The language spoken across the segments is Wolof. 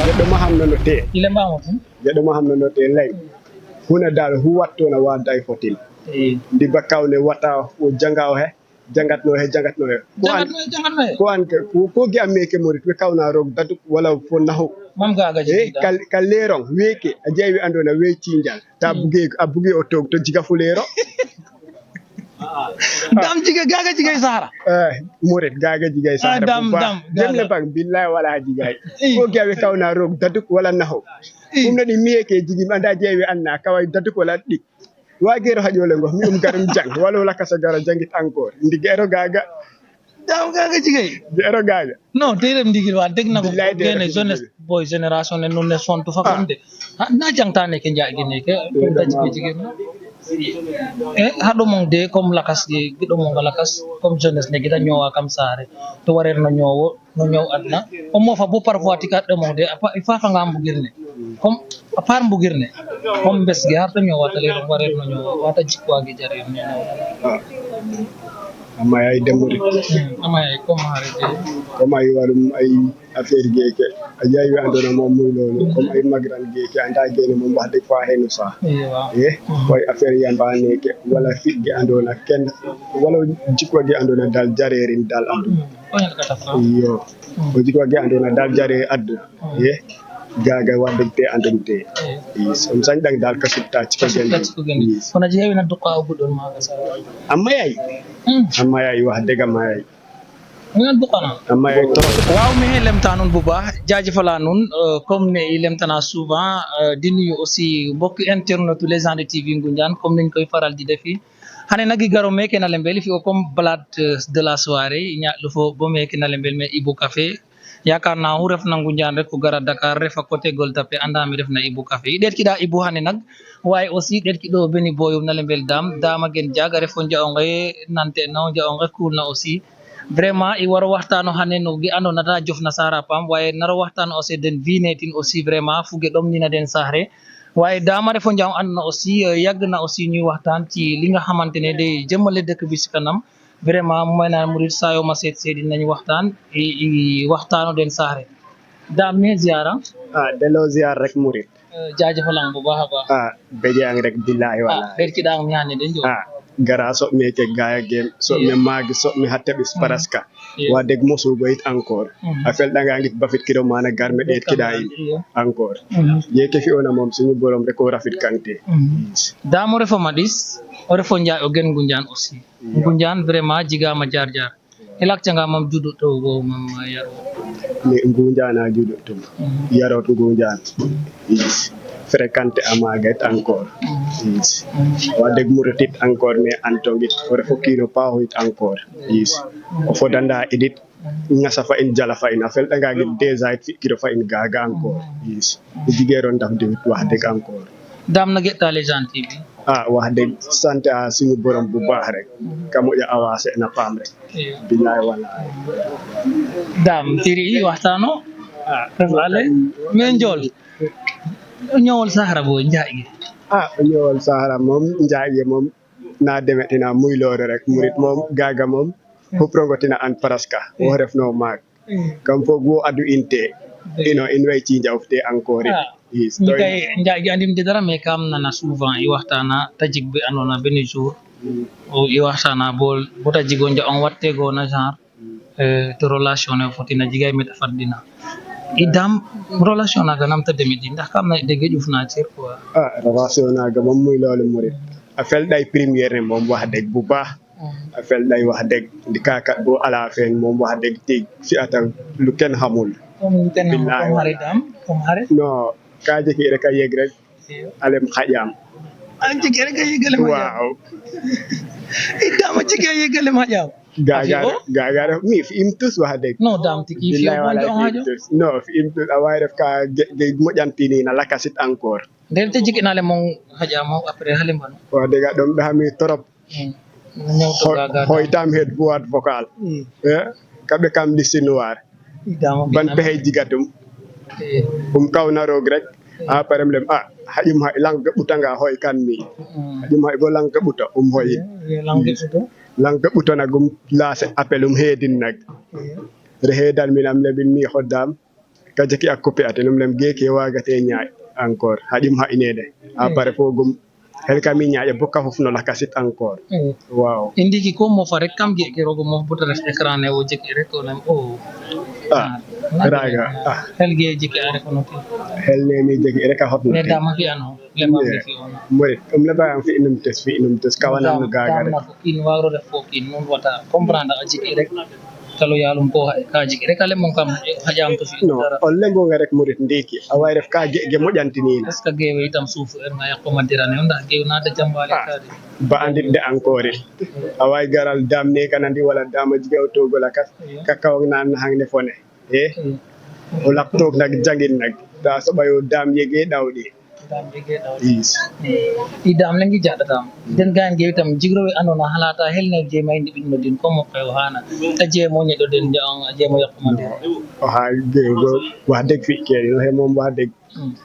jeɗɗo ma hamno no te ile mbamo tum jeɗɗo ma hamno no te lay huna dal hu wattona waday fotil ndi bakkawne wata o janga o he jangatno he ko an ko gi ameke morit we kawna rog dadu wala fo nahu mam gaga ji kal leron weke a jeewi andona we cinjal ta bugi o tog to jiga fu lero dam jige gaga jige sahara morit gaga jige sahara dam jemle bang billahi wala jigay ko gi awe kawna rog dadu wala nahu umna di meke jigi anda jeewi anna kawai dadu wala dik wagero hajole ngo mi garum jang wala wala kasa gara jangit encore ndigero gaga dam gaga jigay gero gaga non terem ndigil wa deg na ko gene jeunesse boy génération ne non ne sontu fa konde na jangtane ke njaagi ne ke daji ko jigé hado mong de comme lakas di gido mong lakas comme jeunesse ne gida ñowa kam sare to warer no ñowo no ñow adna o mo fa bo parfois tikat de mong de fa fa nga mbugirne comme a part mbugirne comme bes gi harta ñowa tale do warer no ñowo wata jikwa gi jare no amay ay demori amay comme harete comme ay walum ay affaire geke ajay wi andona mom muy lolu comme ay magran geke anda gene mom wax de fa henu sa koy affaire yamba neke wala fit gi andona ken wala jikko gi andona dal jarerin dal andu yo o jikko gi andona dal jare addu gaga wadde te andante on sañ dang dal kasutta ci gen kono je hewi na duqa o budol maga sa amma yay wax dega mayay ngal duqana amma yay trop waaw mi lemta non bu baax jaajefala non comme ne lemtana souvent di nuyu aussi mbokk internet les gens de TV Ngoundiane comme niñ koy faral di defi hane nagi garo meke na lembel fi comme balade de la soirée nya lu fo bo meke na lembel me Ibou Café yakarna hu ref na Ngoundiane rek ko gara Dakar refa côté Goltapé andami ref na Ibou Café det ki da Ibou hane nak waye aussi det ki do beni boyum na lembel dama gen jaga refo njaonge nante no njaonge cool na aussi vraiment i waro waxtano hane no gi ando nata jof na sara pam waye naro waxtano aussi den vinetin aussi vraiment fuge dom dina den sahre waye dama refo njaw andna aussi yag na aussi ñuy waxtan ci li nga xamantene day jëmale dëkk bi ci kanam vraiment mo may na mourid sayo ma set sedi nañ waxtan waxtano den sahre dam ne ziara delo ziar rek mourid jaajefalang bu baaxa baax beje ang rek billahi wala der ki dang ñane den jo gara so meke gaya gem so me magi so me hatte bis paraska wa deg mosul goit encore afel da nga ngit bafit kido mana garme det kiday encore yeke fi ona mom suñu borom rek ko rafit kante damo refo madis o refo njaay o gen Ngoundiane aussi Ngoundiane vraiment jiga ma jar jar elak canga mam judo to go mam yaro ni Ngoundiane a judo to yaro to Ngoundiane fréquenté amaget encore wa deg muratit encore mais antongit o refo kino pahoit encore o fodanda edit ngasa fa in jala fa in afel danga git déjà fi kiro fa in gaga encore jigéron daf de wax deg encore dam na getta les gens TV wax deg sante a suñu borom bu baax rek kamo ya avancé na pam rek billahi wala dam tiri waxtano refale men jol ñowol sahara bo njaay ñowol sahara mom njaay mom na demetina muy lore rek murit mom gaga mom hoprogotina an paraska wo refno mak kam fo go adu inte in way ci njawfte encore ni kay njaay gi andim de dara mais kam nana souvent i waxtana tajik bi anona ben jour o i waxtana bol bo tajigo nja on watte go na genre to relation ne fotina jigay met fardina idam relation naga nam ta demedi ndax kam na dege juf na cer quoi relation naga mom muy lolu murid afel day première ne mom wax deg bu baax afel day wax deg di kaka bo ala fen mom wax deg tig fi atam lu ken xamul comme haridam comme harid no ka jeki rek a yeg rek alem xajam an jeki rek a yegale ma waaw idam jeki a yegale ma jam gaga mi fi imtus wax deg no dam tiki fi o do hajo no fi imtus away def ka de mo jantini na lakasit encore der te jiki na le mon haja mo après halim ban wax deg dom da mi torop ñew to gaga hoy tam head boîte vocal kabe kam liste noir ban pexe jigatum kaw na rog rek parem lem hajum ha lang butanga hoy kan mi hajum ha go lang buta hoy lang buta na gum lase appelum hedin nak re hedal minam lebin mi xoddam ka jeki a coupé ate num lem geeke wagate ñaaƴ encore haƴim ha inede après fogum hel kam i ñaaƴa bo ka fof no lakasit encore waaw i ndiki ko mofa rek kam ge ke rogo mof bota ref écran ne wo jeki rek o lem o raga hel ge jeki a rekono ten hel ne mi jeki rek a hotno mais dama fi'ano lembam ge fi'ona morit lebayam fi inum tes kawanam no gaga rek dam na in waro ref fo kin nun wata comprendre a jeki rek talo yalum ko ka jeki rek ale mon kam hajam to fi non on lengo nga rek morit ndiki a way ref ka ge moƴantini est ce que gewe itam suufu er nga yaqomantirane o ndax gew nata jambale kade ba andinde encore a way garal dam ne kanandi wala dama jigew togola kat ka kaw nan hangne fone o laptop nag jangin nag ta soɓayo dam yege ɗawɗi dam jege ɗawɗi i dam lengi jaɗatam den gan gew itam jigrowe andona halata helne je mayndi ɓinno din comme koyo hana ta jeemo ñeɗo den a jeemo yaqomantira o ha gewgo wax deg fi kene no he moom wax deg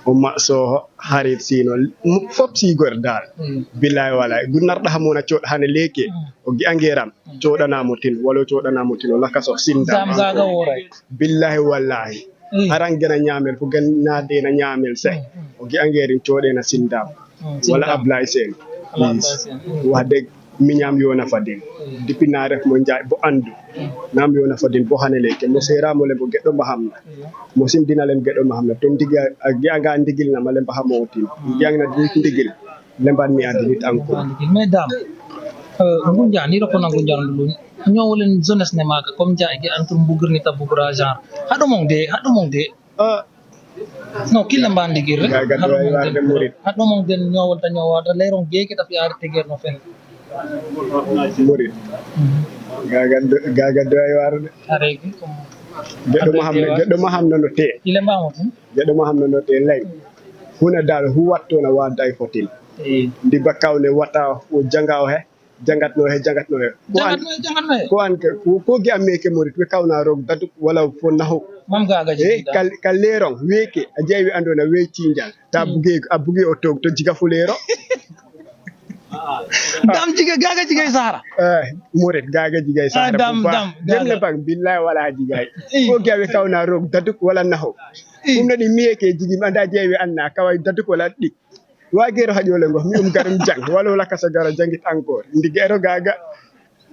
o maɗsoho harit sino fop sigor dal billahi walay gu narɗa hamona coɗ hane leke o gi'angeram coɗanamo tin wala coɗanamo tin o lakasof dam sindam gaga woray billahi wallahi aran gena ñamel fo gen nadena ñamel se o gi'angerin coɗena sindam wala Ablaye Sène wax deg miñam yona fadin depuis na ref mo njaay bo andu nam yona fadin bo hane leke mo seramo le bo geɗɗo mbahamna mo sindina len geɗɗo mbahamna to ndiga a gi'anga ndigil na ma le mbahamo tin gi'angna ndigil lemban mi adinit encore mais dam Ngunjaan ni roko na Ngunjaan lulu ñowolen jeunesse ne maga comme jaay gi antum bugir ni ta bugra genre haɗo mong de no kila mbandi gir rek gaga do ay warde murid haɗo mong den ñowol ta ñowata leron geeki ta fi ar teger no fen murid gaga do ay warde aregi comme geɗɗo ma hamna no te ile mbamo tan geɗɗo ma hamna no te lay huna dal hu wattona wa day fotil ndi bakkawne wata o jangaw he jangatno he ko an ko gi ameke morit we kawna rog dadu wala fo nahu mam gaga ji ka lerong weke a jeewi andona we cinjal ta buge o tog to jiga fu lero dam jiga gaga jigay sahara morit gaga jigay sahara dam demle bang billahi wala jigay ko gi awe kawna rog dadu wala nahu ɗum nani miyeke jigi anda jeewi anna kawai dadu wala ɗi wagero haƴole ngo mi garim jang wala wala kasa gara jangit encore ndigi ero gaga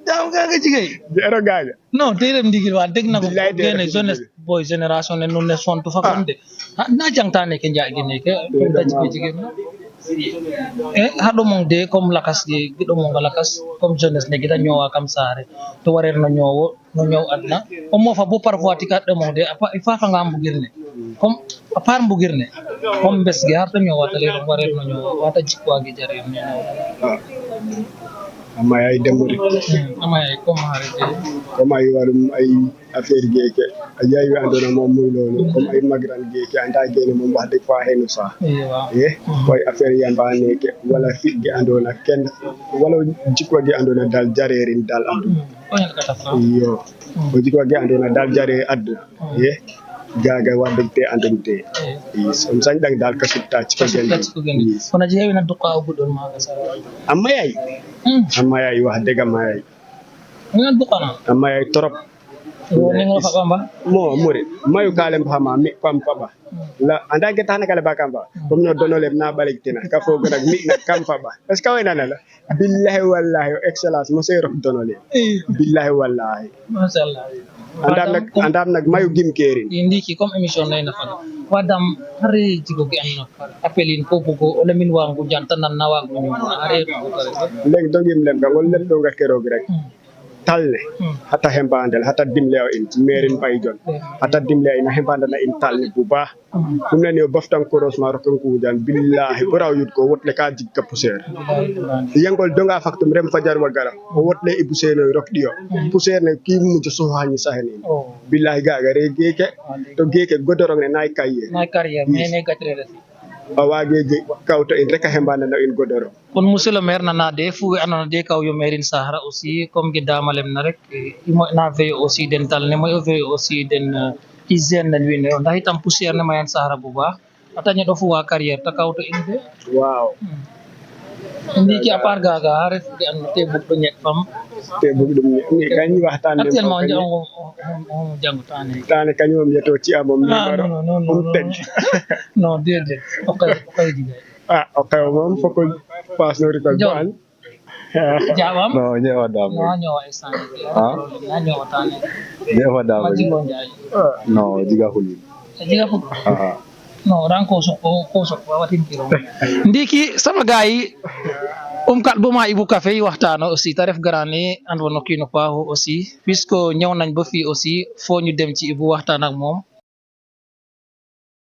dam gaga jigay ero gaga non terem ndigil wa deg na ko gene jeunesse boy génération ne non ne son to fakonde na jangtane ke njaagi ne ke to daji ko jigé haɗo mong de comme lakas de giɗo mong lakas comme jeunesse ne gida ñowa kam sare to warer no ñowo no ñow adna o mofa bo parfois tika ɗo mong de fa fa ngam bugirne comme a part mbugirne comme bes ge harta ñowa tale no warer no ñowo wata jikwa gi jare no ñowo ama ay demori ama ay comme harete comme ay warum ay affaire geeke a jayi andona moom muy loolu comme ay magran geeke anda gene moom wax deg fa henu sa koy affaire yamba neke wala fit ge andona ken wala jikwa ge andona dal jarerin dal aduna yo o jikwa ge andona dal jare aduna gaga wax deg te andonte on sañ dang dal ka sutta ci ko gendi kono jeewi na duqa o gudol maga sa amma yay wax deg amma yay ngana duqana amma yay torop ni nga fa bamba mo muri mayu kalem fama mi pam paba la anda ke tane kala ba kamba comme no donole na baliktina ka fo gona mi na kam paba est ce que wayna la billahi wallahi excellence mo sey rof donole billahi wallahi mashallah andam nak mayu gim kerin indiki comme émission lay na fa wadam hari jigo gi anno appelin ko bugo ole min wangu jantanan na wangu ñu are leg dogim lem ka wol lem do nga kero rek talne hata hembandel hata dimle in merin bayjon hata dimle ina hembandana in talne bu baax dum ne yo baftan ko rosma rokon ko jan billahi buraw yut ko wotle ka jikka poussière yengol donga faktum rem fajar wa garam o wotle ibu seno rok diyo poussière ne ki mu so hani sahani billahi gaga re geke to geke godorong ne nay carrière mene gatre awage kawto in rek hembana na in godoro kon monsieur le maire nana de fu anona de kaw yo maire sahara aussi comme gi damalem na rek imo na veille aussi dental ne moy veille aussi den hygiène na wine ndax itam poussière ne mayen sahara bu baax atanya do fu wa carrière ta kawto in de waaw ndiki à part gaga ref ke and te bug do ñek fam te bëgg dum ni kañ waxtaan actuellement on jangu tane kañ moom yeto ci amom numéro non tej non dede okay diga okay moom foko pass no recall ban jawam No, nyewa dam. no nyawa esan nyawa tane Nyewa dam. majigo njay No, diga huli. diga fu no ran ko so watin kiro ndiki sama gaay kat boma Ibu Café yi waxtaano aussi ta ref garane andona kino paaxu aussi puisque ñëw nañ ba fii aussi foo ñu dem ci Ibu waxtaan ak moom